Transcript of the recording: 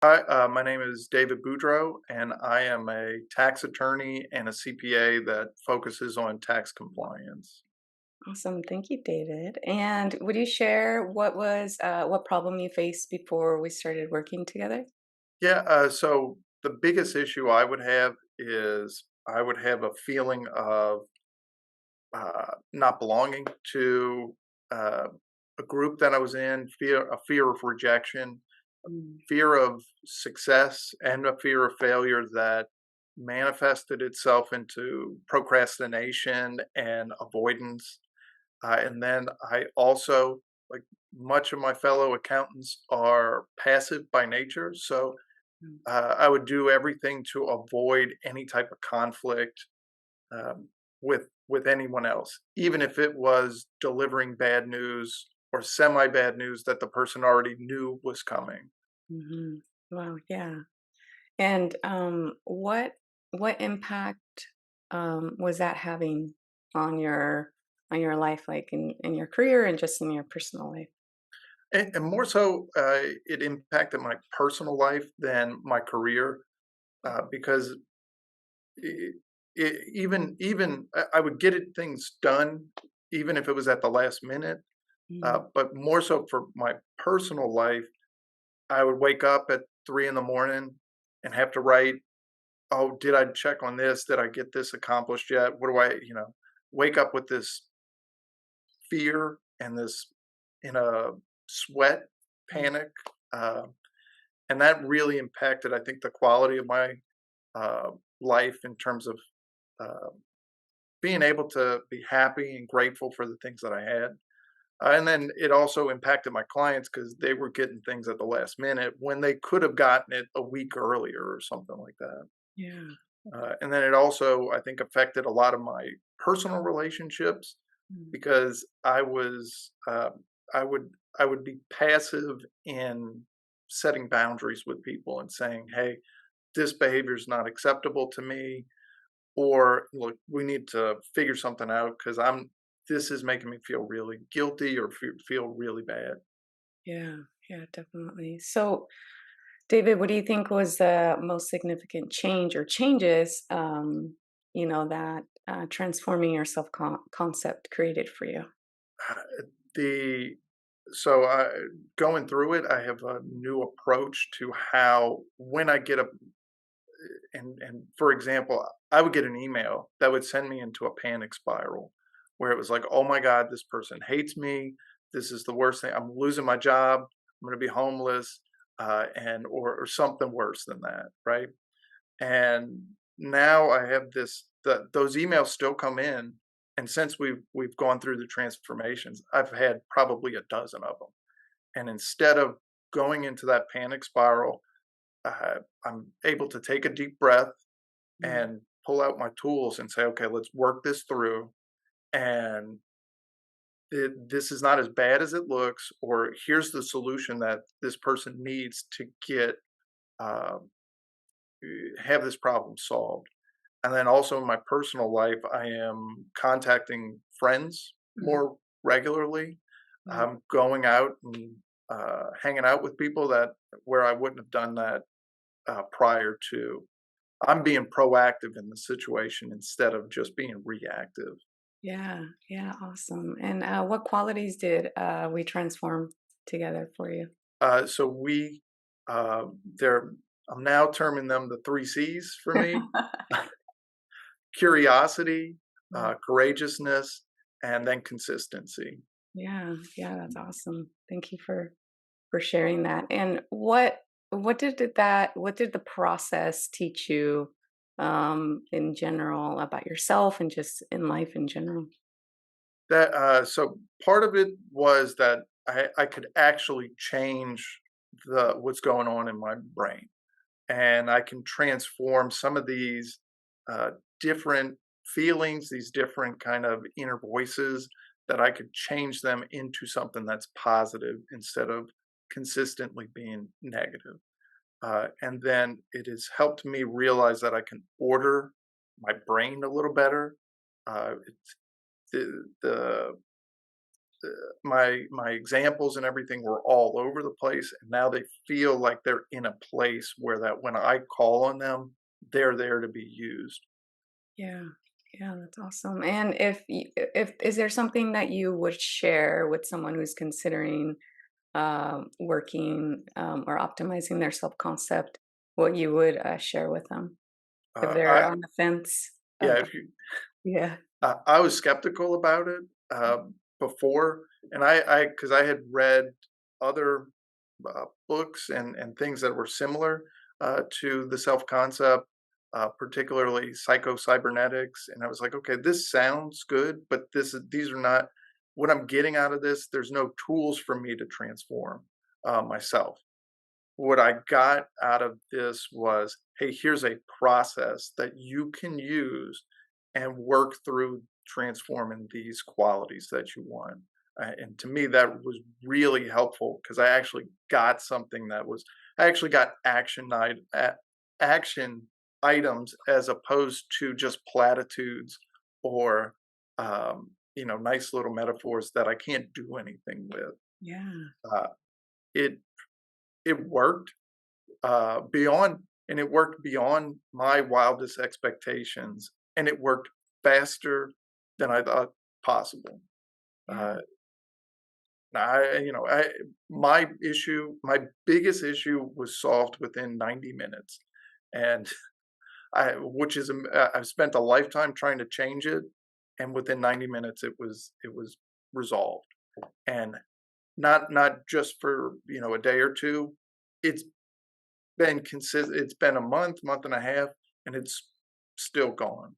Hi, my name is David Boudreau, and I am a tax attorney and a CPA that focuses on tax compliance. Awesome. Thank you, David. And would you share what problem you faced before we started working together? Yeah, so the biggest issue I would have is I would have a feeling of not belonging to uh, a group that I was in, a fear of rejection, Mm, fear of success, and a fear of failure that manifested itself into procrastination and avoidance. And then I also, like much of my fellow accountants, are passive by nature. So mm, I would do everything to avoid any type of conflict with anyone else, even if it was delivering bad news or semi bad news that the person already knew was coming. mhm. Wow, yeah. And what impact was that having on your life, like in your career and just in your personal life? And more so, it impacted my personal life than my career because E I would get it things done, even if it was at the last minute, Mm, but more so for my personal life, I would wake up at 3 in the morning and have to write, "Oh, did I check on this? Did I get this accomplished yet? What do I" wake up with this fear and this in a sweat, mm, panic, uh, and that really impacted, I think, the quality of my, uh, life in terms of, uh being able to be happy and grateful for the things that I had. And then it also impacted my clients because they were getting things at the last minute when they could have gotten it a week earlier or something like that. yeah. And then it also, I think, affected a lot of my personal relationships Mm, because I would I would be passive in setting boundaries with people and saying, "Hey, this behavior is not acceptable to me," or look, we need to figure something out because this is making me feel really guilty or feel really bad. yeah, yeah, definitely. So, David, what do you think was the most significant change or changes, that transforming your concept created for you? The so I going through it, I have a new approach to how when I get a and for example, I would get an email that would send me into a panic spiral where it was like, "Oh my god, this person hates me. This is the worst thing. I'm losing my job. I'm going to be homeless." And or something worse than that, right? And now I have those emails still come in, and since we've gone through the transformations, I've had probably a dozen of them. And instead of going into that panic spiral, I'm able to take a deep breath Mm, and pull out my tools and say, okay, let's work this through. And this is not as bad as it looks, or here's the solution that this person needs to get uh, have this problem solved. And then also in my personal life, I am contacting friends mhm, more regularly. yeah. I'm going out and hanging out with people that where I wouldn't have done that prior to. I'm being proactive in the situation instead of just being reactive. Yeah, yeah, awesome. And what qualities did we transform together for you? So they're, I'm now terming them the three C's for me: curiosity, Mm, courageousness, and then consistency. yeah, yeah, that's awesome. Thank you for sharing that. And what did the process teach you in general about yourself and just in life in general? So part of it was that I could actually change the what's going on in my brain, and I can transform some of these uh, different feelings, these different kind of inner voices, that I could change them into something that's positive instead of consistently being negative. And then it has helped me realize that I can order my brain a little better. It's the my examples and everything were all over the place, and now they feel like they're in a place where that when I call on them, they're there to be used. Yeah. Yeah, that's awesome. And if is there something that you would share with someone who's considering working or optimizing their self concept? What you would share with them if they're I on the fence? Yeah, About, if you yeah. I was skeptical about it, before, and because I had read other, books and things that were similar, to the self-concept, particularly psycho-cybernetics, and I was like, "Okay, this sounds good, but these are not what I'm getting out of this. There's no tools for me to transform, myself." What I got out of this was, hey, here's a process that you can use and work through transforming these qualities that you want. And to me, that was really helpful because I actually got action items as opposed to just platitudes or, nice little metaphors that I can't do anything with. Yeah. Uh, it, it worked beyond and it worked beyond my wildest expectations, and it worked faster than I thought possible. Yeah. Uh, I, you know, I my biggest issue was solved within 90 minutes, and I've spent a lifetime trying to change it, and within 90 minutes it was resolved, and not just for a day or two. It's it's been a month and a half, and it's still gone.